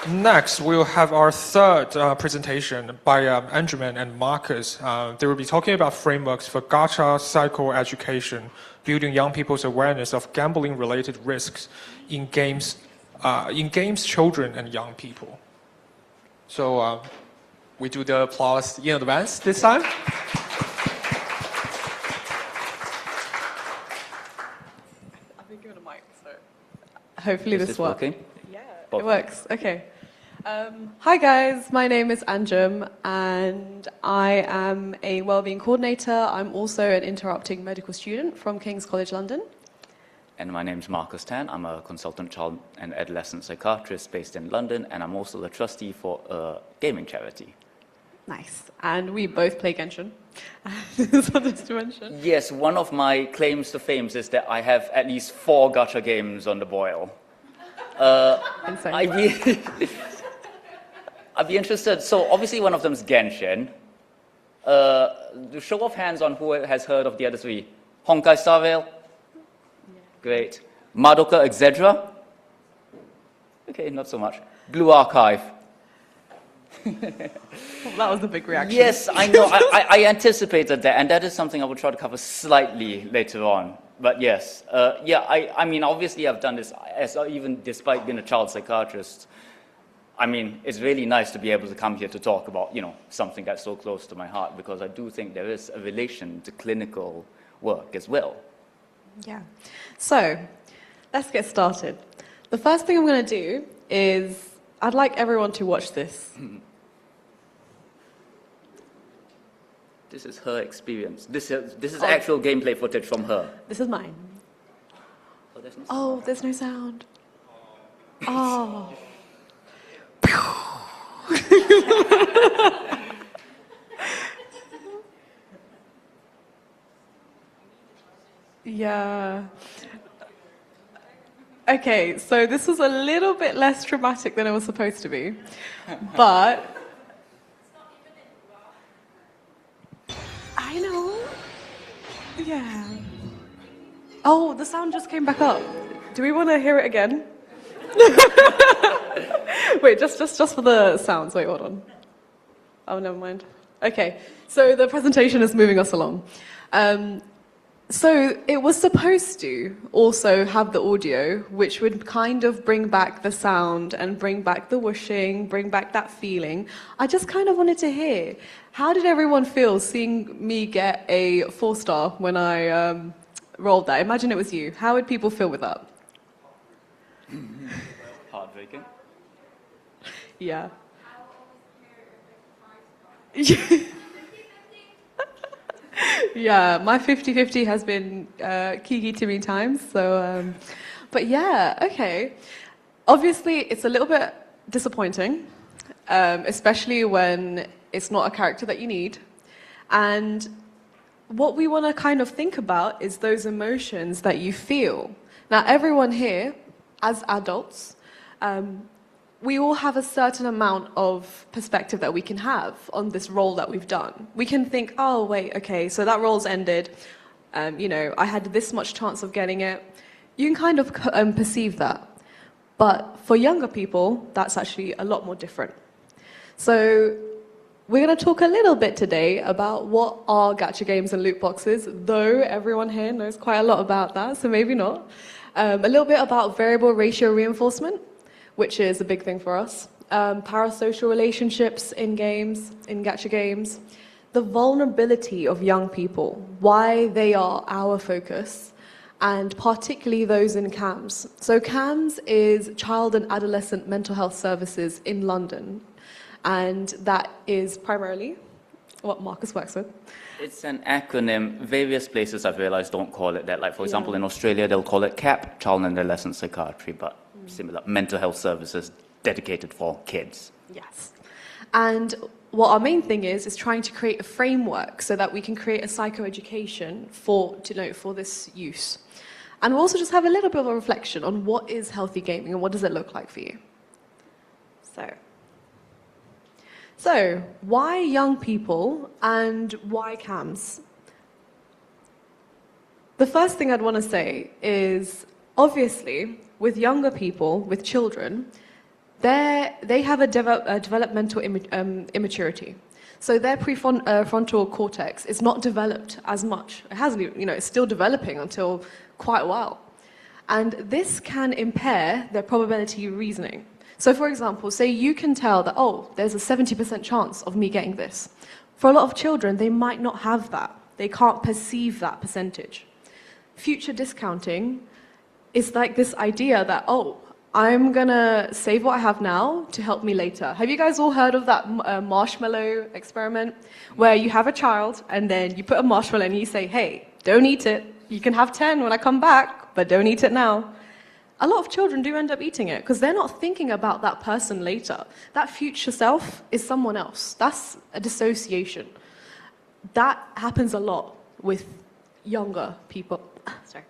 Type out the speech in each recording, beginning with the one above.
Next, we'll have our third presentation by Anjuman and Marcus. They will be talking about frameworks for Gacha Psychoeducation, building young people's awareness of gambling-related risks in games, children, and young people. So we do the applause in advance this time. I've been given a mic, so hopefully this works. Working? Yeah, it works. Okay. Hi guys, my name is Anjum and I am a wellbeing coordinator. I'm also an interrupting medical student from King's College London. And my name is Marcus Tan. I'm a consultant child and adolescent psychiatrist based in London, and I'm also the trustee for a gaming charity. Nice. And we both play Genshin. Just wanted to mention. Yes, one of my claims to fame is that I have at least 4 gacha games on the boil. Insane. I'd be interested. So obviously one of them is Genshin. The show of hands on who has heard of the other 3. Honkai Star Rail? Yeah. Great. Madoka Exedra? Okay, not so much. Blue Archive? Well, that was the big reaction. Yes, I know. I anticipated that, and that is something I will try to cover slightly later on. But yes, I mean, obviously I've done this, even despite being a child psychiatrist. I mean, it's really nice to be able to come here to talk about, something that's so close to my heart, because I do think there is a relation to clinical work as well. Yeah. So, let's get started. The first thing I'm going to do is, I'd like everyone to watch this. This is her experience. This is actual gameplay footage from her. This is mine. Oh, there's no sound. Oh. Yeah. Okay, so this was a little bit less traumatic than it was supposed to be, but I know. Yeah. Oh, the sound just came back up. Do we want to hear it again? Wait, just for the sounds. Wait, hold on. Oh, never mind. Okay, so the presentation is moving us along. So it was supposed to also have the audio, which would kind of bring back the sound and bring back the whooshing, bring back that feeling. I just kind of wanted to hear, how did everyone feel seeing me get a 4-star when I rolled that? Imagine it was you. How would people feel with that? Heartbreaking. Yeah. Yeah, my 50-50 has been kiki to me times, so, but yeah, okay. Obviously, it's a little bit disappointing, especially when it's not a character that you need. And what we want to kind of think about is those emotions that you feel. Now, everyone here, as adults, we all have a certain amount of perspective that we can have on this role that we've done. We can think, oh, wait, okay, so that role's ended. I had this much chance of getting it. You can kind of perceive that. But for younger people, that's actually a lot more different. So we're going to talk a little bit today about what are gacha games and loot boxes, though everyone here knows quite a lot about that, so maybe not. A little bit about variable ratio reinforcement, which is a big thing for us. Parasocial relationships in games, in gacha games. The vulnerability of young people, why they are our focus, and particularly those in CAMS. So CAMS is Child and Adolescent Mental Health Services in London, and that is primarily what Marcus works with. It's an acronym. Various places I've realized don't call it that. Like, for example, in Australia, they'll call it CAP, Child and Adolescent Psychiatry, but similar, mental health services dedicated for kids. Yes. And what our main thing is trying to create a framework so that we can create a psychoeducation for this use. And we'll also just have a little bit of a reflection on what is healthy gaming and what does it look like for you. So why young people and why CAMS? The first thing I'd want to say is, obviously, with younger people, with children, they have a developmental immaturity. So their prefrontal cortex is not developed as much. It hasn't, it's still developing until quite a while. And this can impair their probability reasoning. So for example, say you can tell that, oh, there's a 70% chance of me getting this. For a lot of children, they might not have that. They can't perceive that percentage. Future discounting is like this idea that, oh, I'm gonna save what I have now to help me later. Have you guys all heard of that marshmallow experiment? Where you have a child and then you put a marshmallow and you say, hey, don't eat it. You can have 10 when I come back, but don't eat it now. A lot of children do end up eating it because they're not thinking about that person later. That future self is someone else. That's a dissociation. That happens a lot with younger people. Sorry.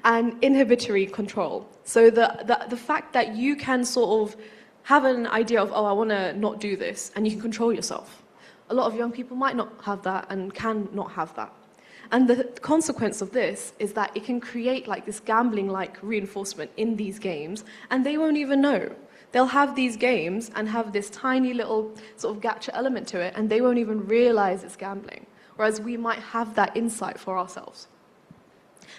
And inhibitory control. So the fact that you can sort of have an idea of, oh, I want to not do this, and you can control yourself. A lot of young people might not have that and can not have that. And the consequence of this is that it can create like this gambling-like reinforcement in these games, and they won't even know. They'll have these games and have this tiny little sort of gacha element to it, and they won't even realize it's gambling. Whereas we might have that insight for ourselves.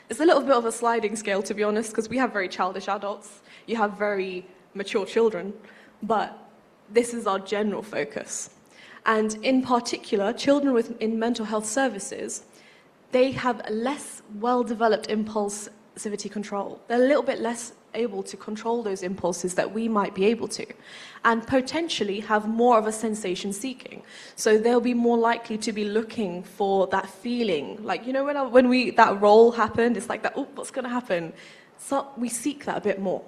It's a little bit of a sliding scale, to be honest, because we have very childish adults, you have very mature children, but this is our general focus. And in particular, children in mental health services, they have less well-developed impulsivity control. They're a little bit less able to control those impulses that we might be able to, and potentially have more of a sensation seeking. So they'll be more likely to be looking for that feeling. Like, when that roll happened, it's like that, oh, what's gonna happen? So we seek that a bit more.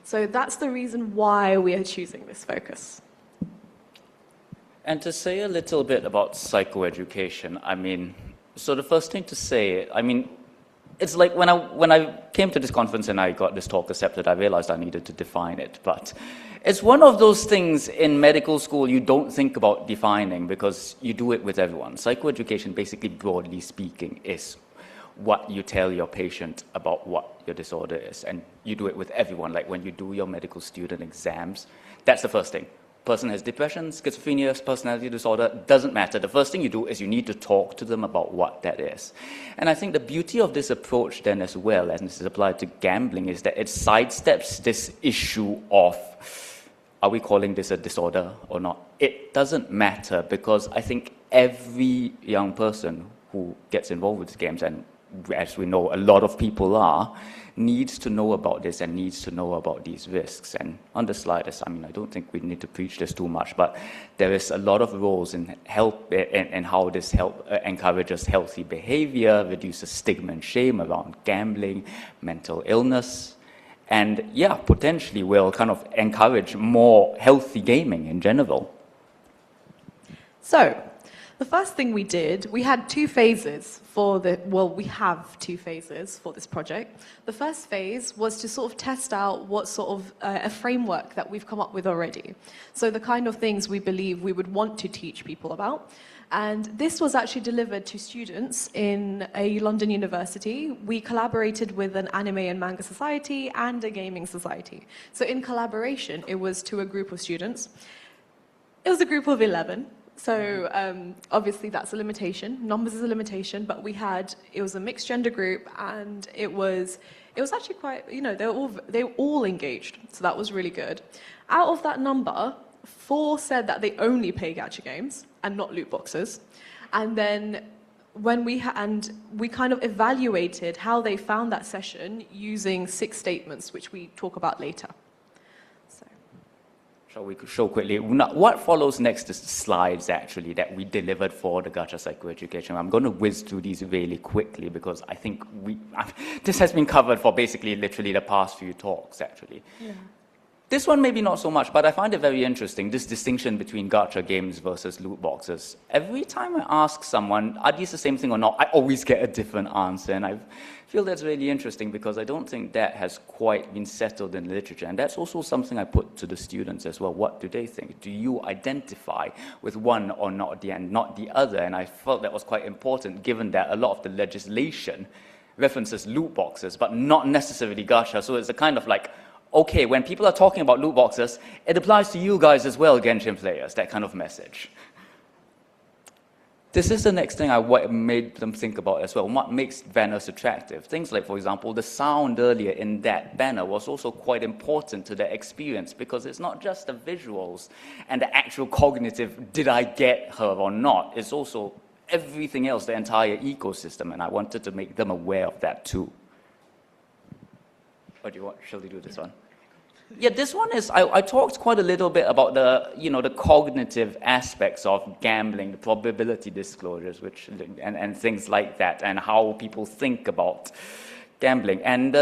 So that's the reason why we are choosing this focus. And to say a little bit about psychoeducation, so the first thing to say, it's like when I came to this conference and I got this talk accepted, I realized I needed to define it. But it's one of those things in medical school you don't think about defining because you do it with everyone. Psychoeducation, basically, broadly speaking, is what you tell your patient about what your disorder is. And you do it with everyone. Like when you do your medical student exams, that's the first thing. Person has depression, schizophrenia, personality disorder, doesn't matter. The first thing you do is you need to talk to them about what that is. And I think the beauty of this approach then as well, and this is applied to gambling, is that it sidesteps this issue of, are we calling this a disorder or not? It doesn't matter because I think every young person who gets involved with games, and as we know, a lot of people are, needs to know about this and needs to know about these risks. And on the slide, I don't think we need to preach this too much, but there is a lot of roles in how this encourages healthy behavior, reduces stigma and shame around gambling, mental illness, and potentially will kind of encourage more healthy gaming in general. So, the first thing we did, we had two phases we have two phases for this project. The first phase was to sort of test out what sort of a framework that we've come up with already. So the kind of things we believe we would want to teach people about. And this was actually delivered to students in a London university. We collaborated with an anime and manga society and a gaming society. So in collaboration, it was to a group of students. It was a group of 11. So obviously that's a limitation. Numbers is a limitation, but it was a mixed gender group, and it was actually quite, they were all engaged. So that was really good. Out of that number, 4 said that they only play gacha games and not loot boxes. And then when we kind of evaluated how they found that session using 6 statements, which we talk about later. Shall we show quickly? What follows next is the slides, actually, that we delivered for the Gacha Psychoeducation. I'm going to whiz through these really quickly because I think this has been covered for basically literally the past few talks, actually. Yeah. This one maybe not so much, but I find it very interesting, this distinction between gacha games versus loot boxes. Every time I ask someone, are these the same thing or not, I always get a different answer, and I feel that's really interesting because I don't think that has quite been settled in literature, and that's also something I put to the students as well. What do they think? Do you identify with one or not the other? And I felt that was quite important given that a lot of the legislation references loot boxes, but not necessarily gacha, so it's a kind of like, okay, when people are talking about loot boxes, it applies to you guys as well, Genshin players, that kind of message. This is the next thing I made them think about as well. What makes banners attractive? Things like, for example, the sound earlier in that banner was also quite important to the experience because it's not just the visuals and the actual cognitive, did I get her or not? It's also everything else, the entire ecosystem, and I wanted to make them aware of that too. Or shall we do this one? Yeah, this one is, I talked quite a little bit about the cognitive aspects of gambling, the probability disclosures, and things like that, and how people think about gambling. And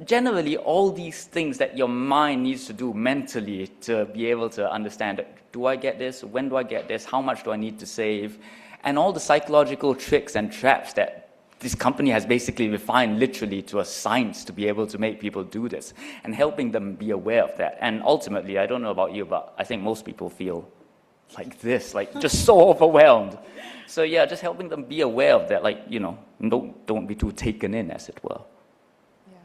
generally, all these things that your mind needs to do mentally to be able to understand, do I get this? When do I get this? How much do I need to save? And all the psychological tricks and traps that this company has basically refined literally to a science to be able to make people do this and helping them be aware of that. And ultimately, I don't know about you, but I think most people feel like this, like just so overwhelmed. So yeah, just helping them be aware of that, like, don't be too taken in, as it were. Yeah.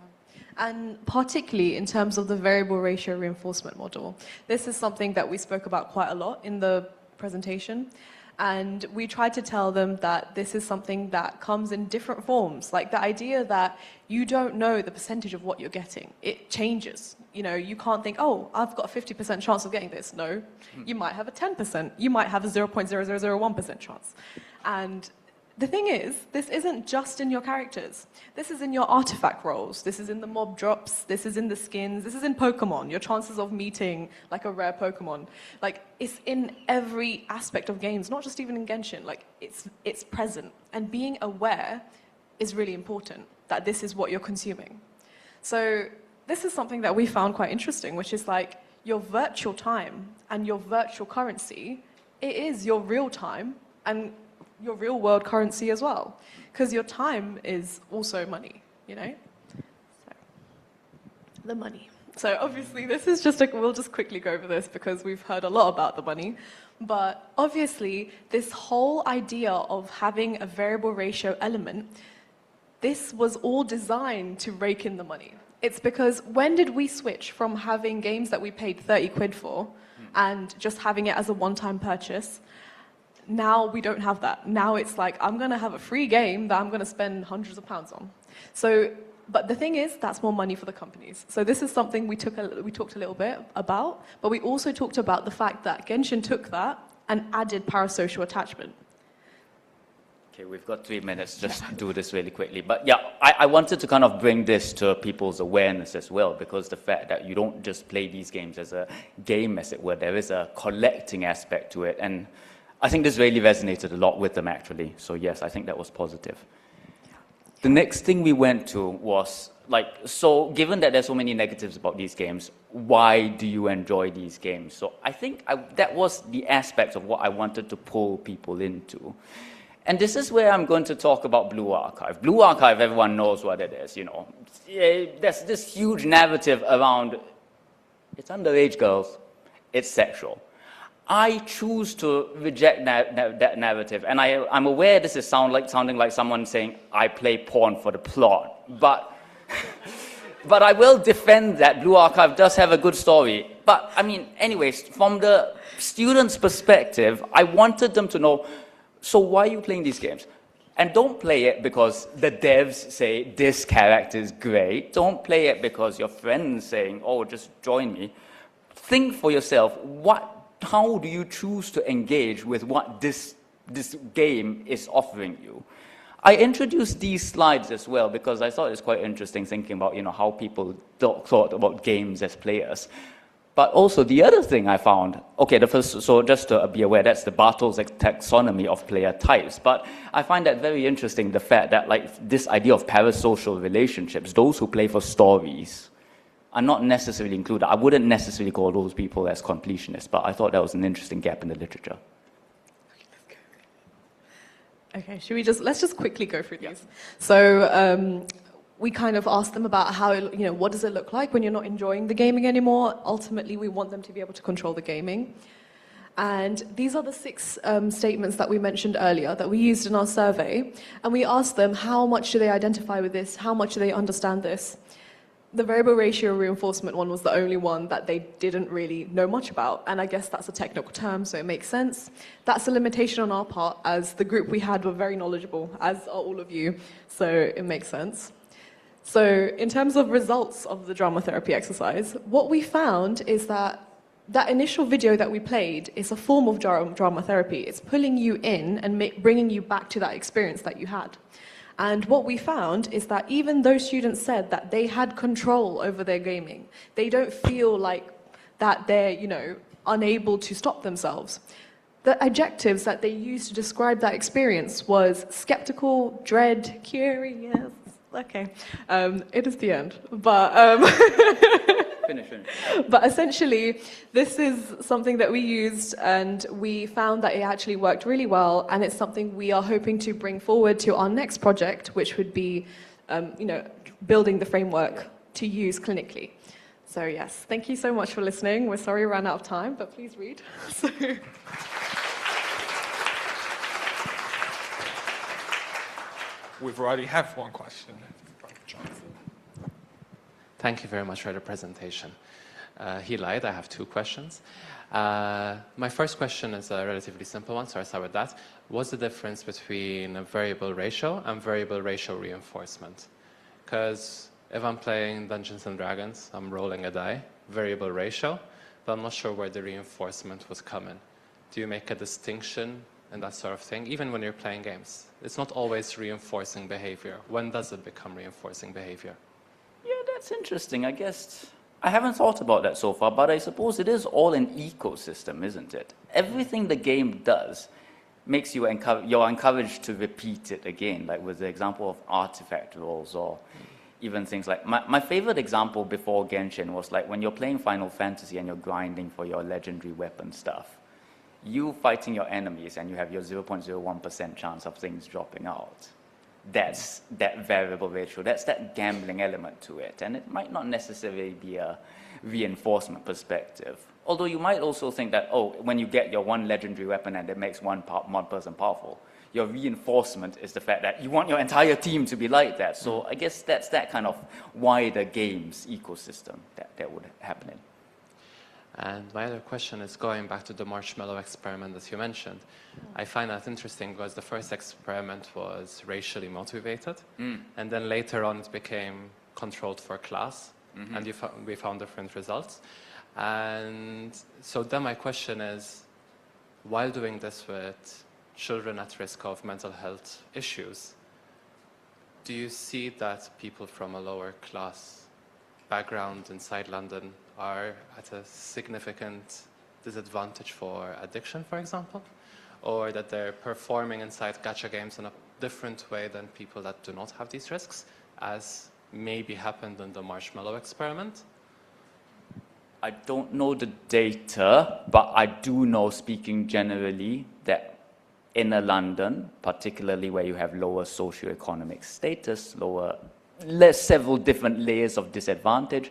And particularly in terms of the variable ratio reinforcement model, this is something that we spoke about quite a lot in the presentation. And we tried to tell them that this is something that comes in different forms. Like the idea that you don't know the percentage of what you're getting. It changes. You can't think, oh, I've got a 50% chance of getting this. No, you might have a 10%. You might have a 0.0001% chance. And the thing is, this isn't just in your characters. This is in your artifact rolls. This is in the mob drops. This is in the skins. This is in Pokemon, your chances of meeting like a rare Pokemon. Like, it's in every aspect of games, not just even in Genshin. Like, it's present. And being aware is really important, that this is what you're consuming. So this is something that we found quite interesting, which is like your virtual time and your virtual currency, it is your real time and your real world currency as well, because your time is also money, So, the money. So obviously this is we'll just quickly go over this because we've heard a lot about the money, but obviously this whole idea of having a variable ratio element, this was all designed to rake in the money. It's because when did we switch from having games that we paid 30 quid for and just having it as a one-time purchase? Now we don't have that. Now it's like, I'm going to have a free game that I'm going to spend hundreds of pounds on. So, but the thing is, that's more money for the companies. So this is something we talked a little bit about, but we also talked about the fact that Genshin took that and added parasocial attachment. Okay, we've got 3 minutes, just do this really quickly. But yeah, I wanted to kind of bring this to people's awareness as well, because the fact that you don't just play these games as a game, as it were, there is a collecting aspect to it. And I think this really resonated a lot with them, actually. So yes, I think that was positive. The next thing we went to was, so given that there's so many negatives about these games, why do you enjoy these games? So I think that was the aspect of what I wanted to pull people into. And this is where I'm going to talk about Blue Archive. Blue Archive, everyone knows what it is, There's this huge narrative around, it's underage girls, it's sexual. I choose to reject that narrative, and I'm aware this is sounding like someone saying, I play porn for the plot, but I will defend that. Blue Archive does have a good story. But, anyways, from the student's perspective, I wanted them to know, so why are you playing these games? And don't play it because the devs say, this character is great. Don't play it because your friend's saying, oh, just join me. Think for yourself, how do you choose to engage with what this game is offering you? I introduced these slides as well because I thought it was quite interesting thinking about how people thought about games as players. But also the other thing I found, so just to be aware, that's the Bartol's taxonomy of player types. But I find that very interesting, the fact that this idea of parasocial relationships, those who play for stories, are not necessarily included. I wouldn't necessarily call those people as completionists, but I thought that was an interesting gap in the literature. Okay, let's just quickly go through these. So we kind of asked them about how, what does it look like when you're not enjoying the gaming anymore? Ultimately, we want them to be able to control the gaming. And these are the 6 statements that we mentioned earlier that we used in our survey. And we asked them how much do they identify with this? How much do they understand this? the variable ratio reinforcement one was the only one that they didn't really know much about. And I guess that's a technical term, so it makes sense. That's a limitation on our part, as the group we had were very knowledgeable, as are all of you, so it makes sense. So in terms of results of the drama therapy exercise, what we found is that initial video that we played is a form of drama therapy. It's pulling you in and bringing you back to that experience that you had. And what we found is that even those students said that they had control over their gaming, they don't feel like that they're, unable to stop themselves. The adjectives that they used to describe that experience was skeptical, dread, curious. Okay, it is the end, but Finish. but essentially, this is something that we used, and we found that it actually worked really well, and it's something we are hoping to bring forward to our next project, which would be, building the framework to use clinically. So yes, thank you so much for listening. We're sorry we ran out of time, but please read. We've already have one question. Thank you very much for the presentation. He lied, I have 2 questions. My first question is a relatively simple one, so I'll start with that. What's the difference between a variable ratio and variable ratio reinforcement? Because if I'm playing Dungeons and Dragons, I'm rolling a die, variable ratio, but I'm not sure where the reinforcement was coming. Do you make a distinction and that sort of thing, even when you're playing games? It's not always reinforcing behavior. When does it become reinforcing behavior? Yeah, that's interesting. I guess I haven't thought about that so far, but I suppose it is all an ecosystem, isn't it? Everything the game does makes you're encouraged to repeat it again, like with the example of artifact rolls, or even things like... My favorite example before Genshin was like when you're playing Final Fantasy and you're grinding for your legendary weapon stuff. You fighting your enemies and you have your 0.01% chance of things dropping out. That's that variable ratio. That's that gambling element to it. And it might not necessarily be a reinforcement perspective. Although you might also think that, when you get your one legendary weapon and it makes one person powerful, your reinforcement is the fact that you want your entire team to be like that. So I guess that's that kind of wider games ecosystem that would happen in. And my other question is going back to the marshmallow experiment that you mentioned. I find that interesting because the first experiment was racially motivated, and then later on it became controlled for class, and we found different results. And so then my question is, while doing this with children at risk of mental health issues, do you see that people from a lower class background inside London are at a significant disadvantage for addiction, for example? Or that they're performing inside gacha games in a different way than people that do not have these risks, as maybe happened in the marshmallow experiment? I don't know the data, but I do know, speaking generally, that inner London, particularly where you have lower socioeconomic status, several different layers of disadvantage,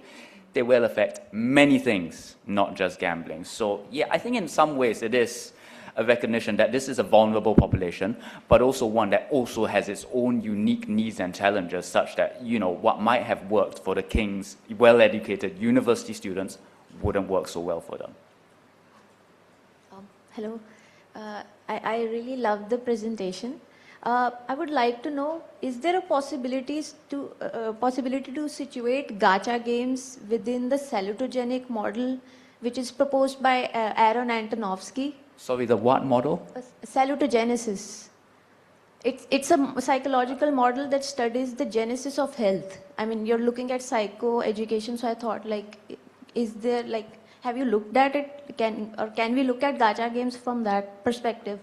they will affect many things, not just gambling. So yeah, I think in some ways it is a recognition that this is a vulnerable population, but also one that also has its own unique needs and challenges, such that, what might have worked for the King's well-educated university students wouldn't work so well for them. Hello. I really love the presentation. I would like to know, is there a possibility to situate gacha games within the salutogenic model, which is proposed by Aaron Antonovsky? Sorry, the what model? Salutogenesis. It's a psychological model that studies the genesis of health. I mean, you're looking at psychoeducation, so I thought, is there, have you looked at it? Can we look at gacha games from that perspective?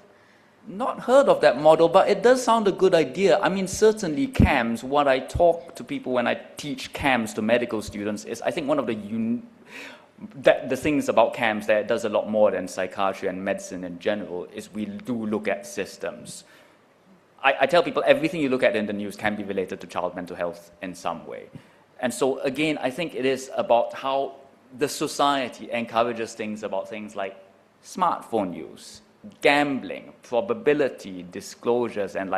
Not heard of that model, but it does sound a good idea. I mean, certainly CAMS, what I talk to people when I teach CAMS to medical students is, I think one of the things about CAMS that it does a lot more than psychiatry and medicine in general is we do look at systems. I tell people everything you look at in the news can be related to child mental health in some way. And so again, I think it is about how the society encourages things about things like smartphone use, gambling, probability, disclosures, and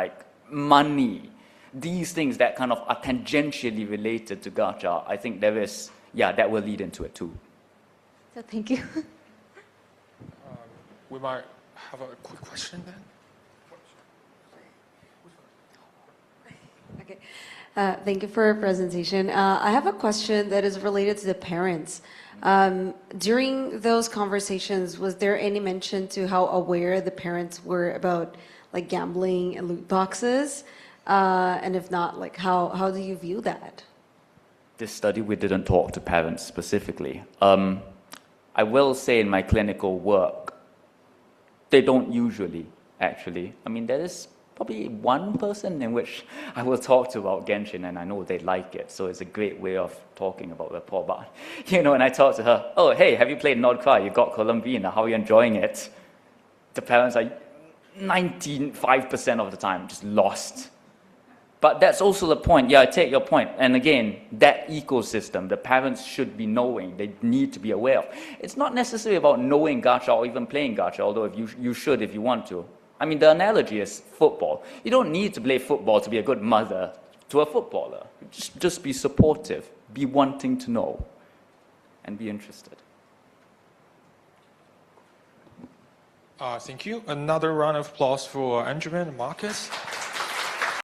money, these things that kind of are tangentially related to gacha, I think there is, that will lead into it too. So thank you. We might have a quick question then. Okay. Thank you for your presentation. I have a question that is related to the parents. During those conversations, was there any mention to how aware the parents were about like gambling and loot boxes? And if not, like how do you view that? This study, we didn't talk to parents specifically. I will say in my clinical work, they don't usually, actually. I mean, there is probably one person in which I will talk to about Genshin, and I know they like it, so it's a great way of talking about rapport. But, and I talk to her, oh, hey, have you played Nordcry? You got Columbina, how are you enjoying it? The parents are 95% of the time just lost. But that's also the point. I take your point. And again, that ecosystem, the parents should be knowing, they need to be aware of. It's not necessarily about knowing gacha or even playing gacha, although if you should if you want to. I mean, the analogy is football. You don't need to play football to be a good mother to a footballer. Just be supportive, be wanting to know, and be interested. Thank you. Another round of applause for Anjuman and Marcus.